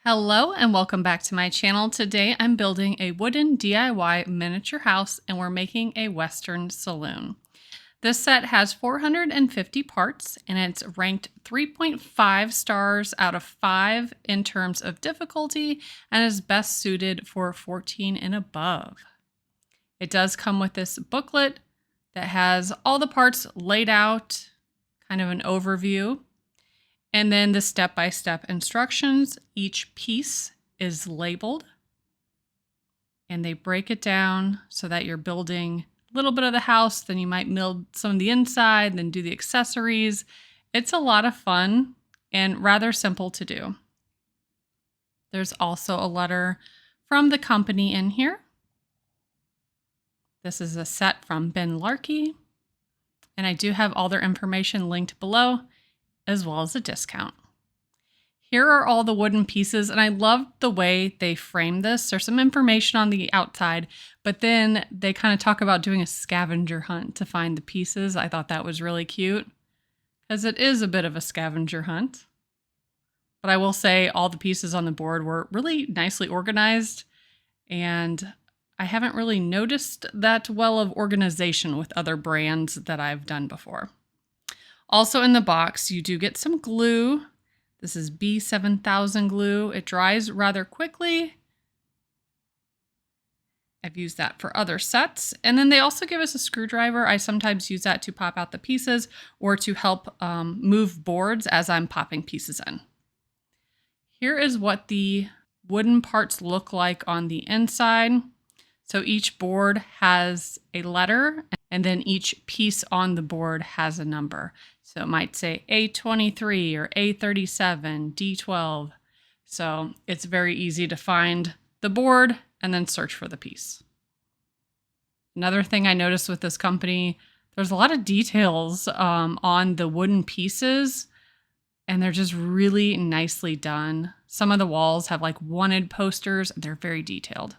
Hello and welcome back to my channel. Today I'm building a wooden DIY miniature house and we're making a Western saloon. This set has 450 parts and it's ranked 3.5 stars out of 5 in terms of difficulty and is best suited for 14 and above. It does come with this booklet that has all the parts laid out, kind of an overview. And then the step-by-step instructions. Each piece is labeled and they break it down so that you're building a little bit of the house, then you might build some of the inside, then do the accessories. It's a lot of fun and rather simple to do. There's also a letter from the company in here. This is a set from Ben Larkey, and I do have all their information linked below, as well as a discount. Here are all the wooden pieces, and I love the way they frame this. There's some information on the outside, but then they kind of talk about doing a scavenger hunt to find the pieces. I thought that was really cute, because it is a bit of a scavenger hunt. But I will say all the pieces on the board were really nicely organized, and I haven't really noticed that well of organization with other brands that I've done before. Also in the box, you do get some glue. This is B7000 glue. It dries rather quickly. I've used that for other sets. And then they also give us a screwdriver. I sometimes use that to pop out the pieces or to help move boards as I'm popping pieces in. Here is what the wooden parts look like on the inside. So each board has a letter, and then each piece on the board has a number. So it might say A23 or A37, D12. So it's very easy to find the board and then search for the piece. Another thing I noticed with this company, there's a lot of details on the wooden pieces, and they're just really nicely done. Some of the walls have like wanted posters, and they're very detailed.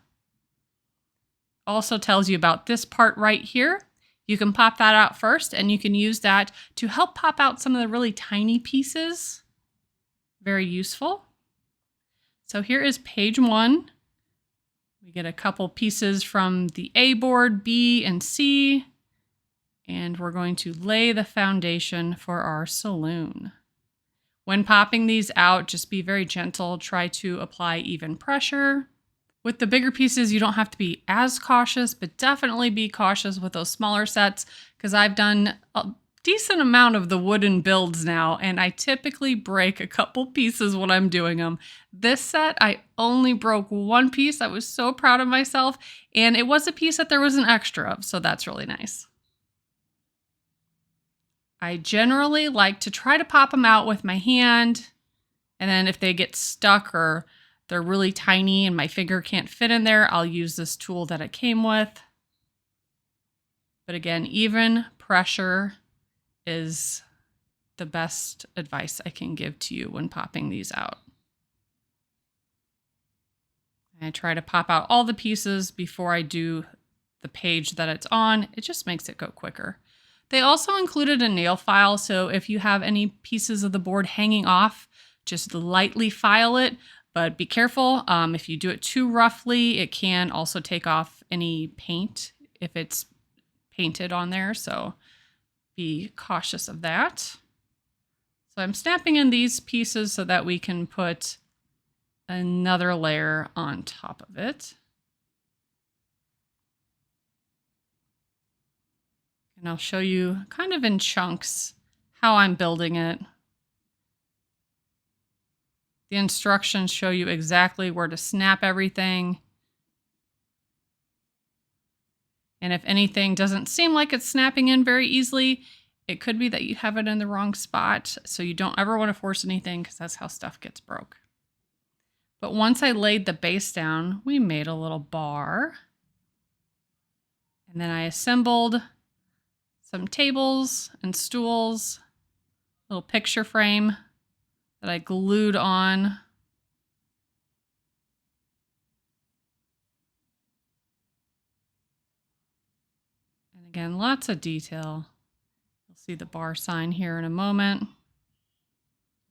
Also tells you about this part right here. You can pop that out first, and you can use that to help pop out some of the really tiny pieces. Very useful. So here is page 1. We get a couple pieces from the A board, B and C, and we're going to lay the foundation for our saloon. When popping these out, just be very gentle. Try to apply even pressure. With the bigger pieces, you don't have to be as cautious, but definitely be cautious with those smaller sets, because I've done a decent amount of the wooden builds now, and I typically break a couple pieces when I'm doing them. This set, I only broke one piece. I was so proud of myself, and it was a piece that there was an extra of, so that's really nice. I generally like to try to pop them out with my hand, and then if they get stuck or they're really tiny and my finger can't fit in there, I'll use this tool that it came with. But again, even pressure is the best advice I can give to you when popping these out. I try to pop out all the pieces before I do the page that it's on. It just makes it go quicker. They also included a nail file, so if you have any pieces of the board hanging off, just lightly file it. But be careful, if you do it too roughly, it can also take off any paint if it's painted on there, so be cautious of that. So I'm snapping in these pieces so that we can put another layer on top of it. And I'll show you kind of in chunks how I'm building it. The instructions show you exactly where to snap everything. And if anything doesn't seem like it's snapping in very easily, it could be that you have it in the wrong spot. So you don't ever want to force anything, because that's how stuff gets broke. But once I laid the base down, we made a little bar. And then I assembled some tables and stools, a little picture frame that I glued on. And again, lots of detail. You'll see the bar sign here in a moment.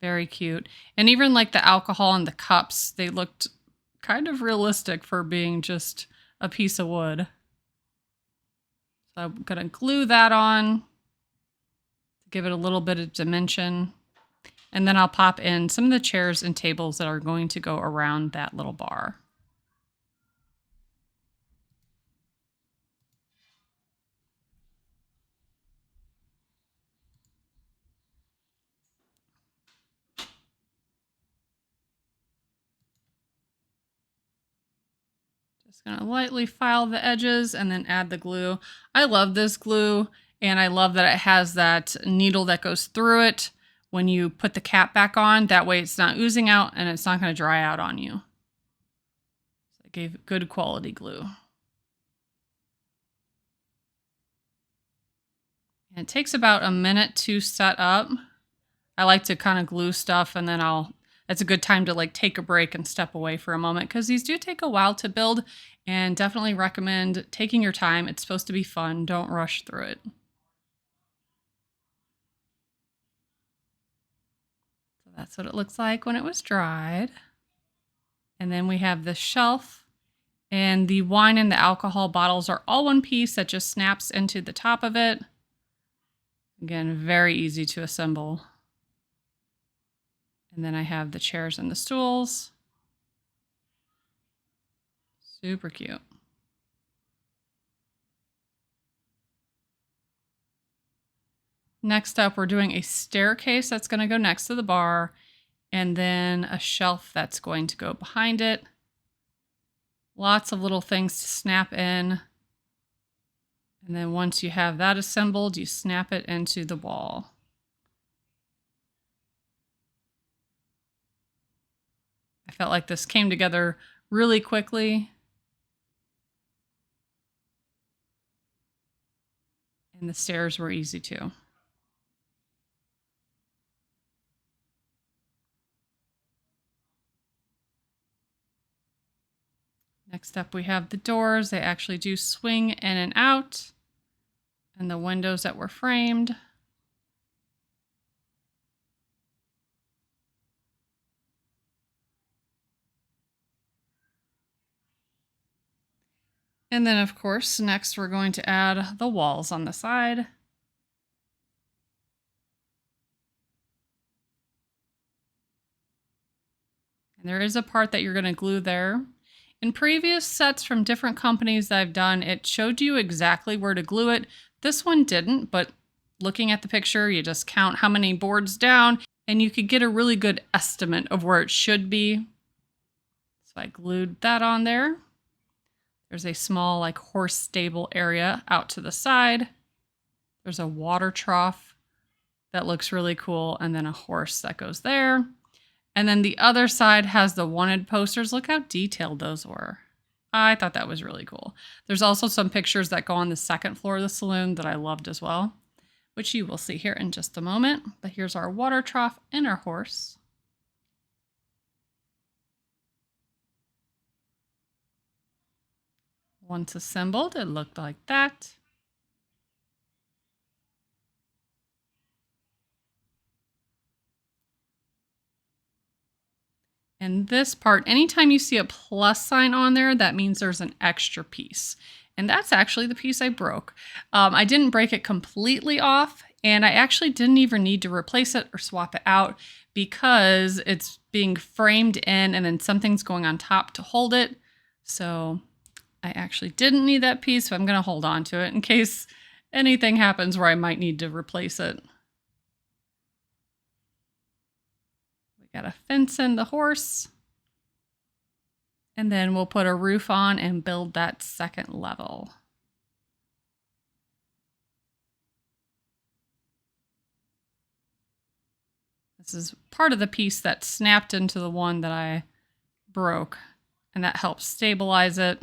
Very cute. And even like the alcohol and the cups, they looked kind of realistic for being just a piece of wood. So I'm going to glue that on to give it a little bit of dimension. And then I'll pop in some of the chairs and tables that are going to go around that little bar. Just gonna lightly file the edges and then add the glue. I love this glue, and I love that it has that needle that goes through it when you put the cap back on. That way it's not oozing out and it's not gonna dry out on you. So I gave good quality glue. And it takes about a minute to set up. I like to kind of glue stuff and then it's a good time to like take a break and step away for a moment because these do take a while to build, and definitely recommend taking your time. It's supposed to be fun. Don't rush through it. So that's what it looks like when it was dried. And then we have the shelf, and the wine and the alcohol bottles are all one piece that just snaps into the top of it. Again, very easy to assemble. And then I have the chairs and the stools. Super cute. Next up, we're doing a staircase that's going to go next to the bar, and then a shelf that's going to go behind it. Lots of little things to snap in. And then once you have that assembled, you snap it into the wall. I felt like this came together really quickly. And the stairs were easy too. Next up, we have the doors. They actually do swing in and out. And the windows that were framed. And then, of course, next we're going to add the walls on the side. And there is a part that you're going to glue there. In previous sets from different companies that I've done, it showed you exactly where to glue it. This one didn't, but looking at the picture, you just count how many boards down, and you could get a really good estimate of where it should be. So I glued that on there. There's a small like horse stable area out to the side. There's a water trough that looks really cool, and then a horse that goes there. And then the other side has the wanted posters. Look how detailed those were. I thought that was really cool. There's also some pictures that go on the second floor of the saloon that I loved as well, which you will see here in just a moment. But here's our water trough and our horse. Once assembled, it looked like that. And this part, anytime you see a plus sign on there, that means there's an extra piece. And that's actually the piece I broke. I didn't break it completely off, and I actually didn't even need to replace it or swap it out because it's being framed in and then something's going on top to hold it. So I actually didn't need that piece, so I'm going to hold on to it in case anything happens where I might need to replace it. Got a fence in the horse. And then we'll put a roof on and build that second level. This is part of the piece that snapped into the one that I broke, and that helps stabilize it.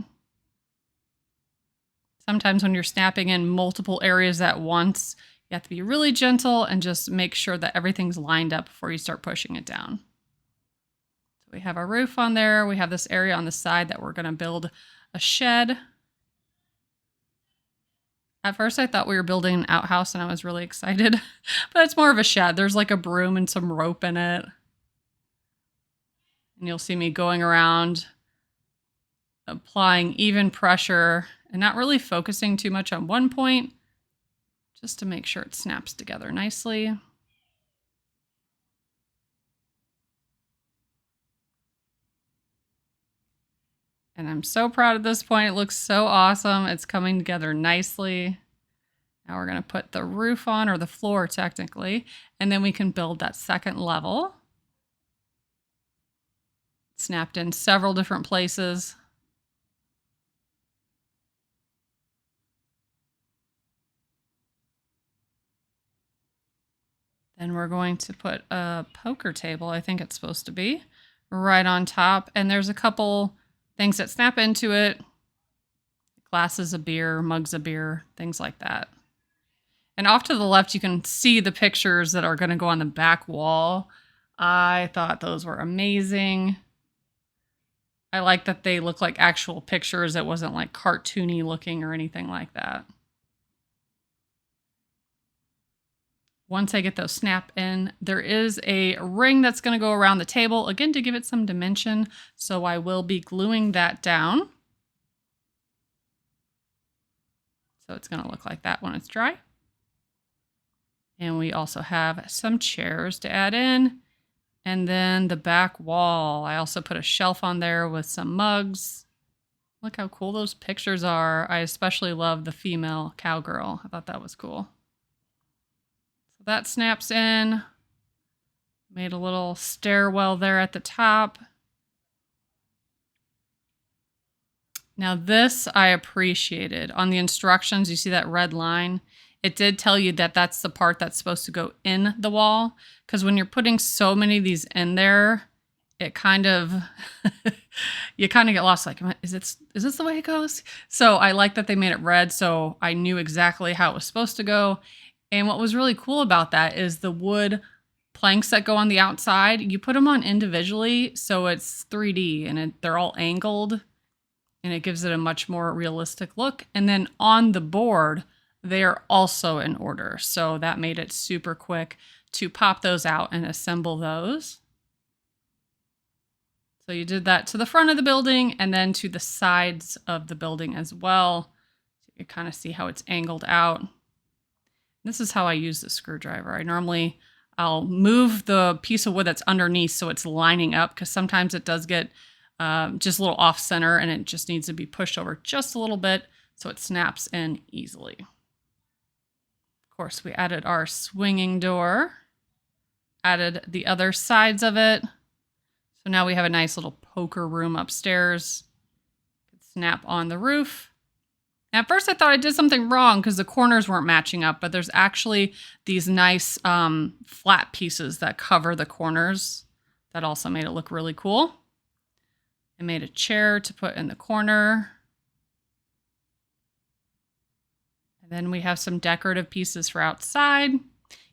Sometimes when you're snapping in multiple areas at once, you have to be really gentle and just make sure that everything's lined up before you start pushing it down. So we have our roof on there. We have this area on the side that we're going to build a shed. At first I thought we were building an outhouse and I was really excited, but it's more of a shed. There's like a broom and some rope in it. And you'll see me going around applying even pressure and not really focusing too much on one point, just to make sure it snaps together nicely. And I'm so proud of this point. It looks so awesome. It's coming together nicely. Now we're going to put the roof on, or the floor technically, and then we can build that second level. Snapped in several different places. Then we're going to put a poker table, I think it's supposed to be, right on top. And there's a couple things that snap into it. Glasses of beer, mugs of beer, things like that. And off to the left, you can see the pictures that are going to go on the back wall. I thought those were amazing. I like that they look like actual pictures. It wasn't like cartoony looking or anything like that. Once I get those snap in, there is a ring that's going to go around the table, again, to give it some dimension. So I will be gluing that down. So it's going to look like that when it's dry. And we also have some chairs to add in. And then the back wall, I also put a shelf on there with some mugs. Look how cool those pictures are. I especially love the female cowgirl. I thought that was cool. So that snaps in. Made a little stairwell there at the top. Now this I appreciated. On the instructions, you see that red line? It did tell you that that's the part that's supposed to go in the wall, because when you're putting so many of these in there, it kind of, you kind of get lost. Like, is this the way it goes? So I like that they made it red, so I knew exactly how it was supposed to go. And what was really cool about that is the wood planks that go on the outside, you put them on individually, so it's 3D and they're all angled, and it gives it a much more realistic look. And then on the board, they are also in order. So that made it super quick to pop those out and assemble those. So you did that to the front of the building and then to the sides of the building as well. So you can kind of see how it's angled out. This is how I use the screwdriver. I'll move the piece of wood that's underneath so it's lining up, because sometimes it does get just a little off center and it just needs to be pushed over just a little bit so it snaps in easily. Of course, we added our swinging door, added the other sides of it. So now we have a nice little poker room upstairs. Snap on the roof. At first I thought I did something wrong because the corners weren't matching up, but there's actually these nice flat pieces that cover the corners. That also made it look really cool. I made a chair to put in the corner. And then we have some decorative pieces for outside.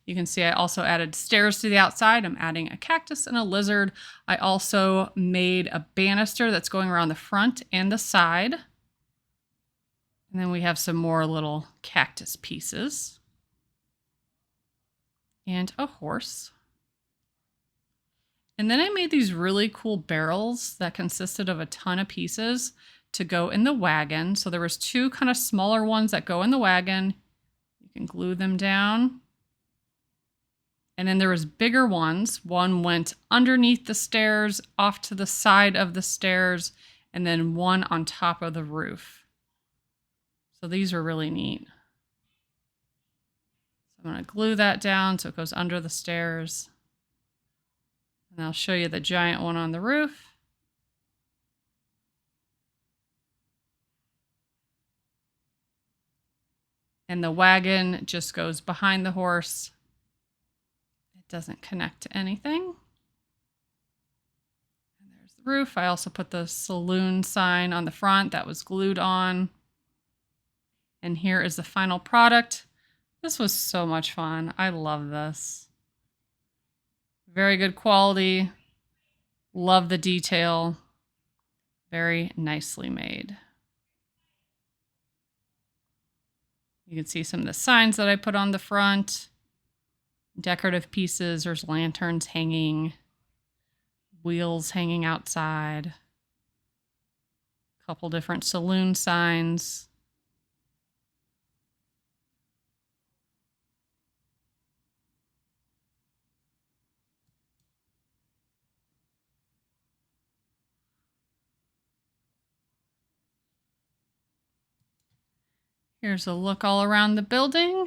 You can see I also added stairs to the outside. I'm adding a cactus and a lizard. I also made a banister that's going around the front and the side. And then we have some more little cactus pieces. And a horse. And then I made these really cool barrels that consisted of a ton of pieces to go in the wagon. So there was two kind of smaller ones that go in the wagon. You can glue them down. And then there was bigger ones. One went underneath the stairs, off to the side of the stairs, and then one on top of the roof. So these are really neat. So I'm going to glue that down so it goes under the stairs. And I'll show you the giant one on the roof. And the wagon just goes behind the horse. It doesn't connect to anything. And there's the roof. I also put the Saloon sign on the front that was glued on. And here is the final product. This was so much fun. I love this. Very good quality. Love the detail. Very nicely made. You can see some of the signs that I put on the front. Decorative pieces, there's lanterns hanging, wheels hanging outside, a couple different saloon signs. Here's a look all around the building.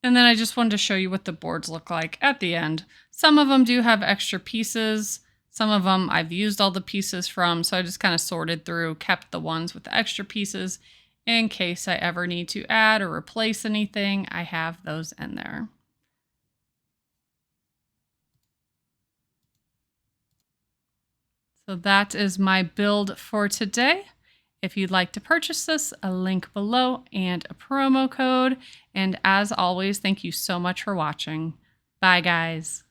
And then I just wanted to show you what the boards look like at the end. Some of them do have extra pieces. Some of them I've used all the pieces from, so I just kind of sorted through, kept the ones with the extra pieces in case I ever need to add or replace anything. I have those in there. So that is my build for today. If you'd like to purchase this, a link below and a promo code. And as always, thank you so much for watching. Bye, guys.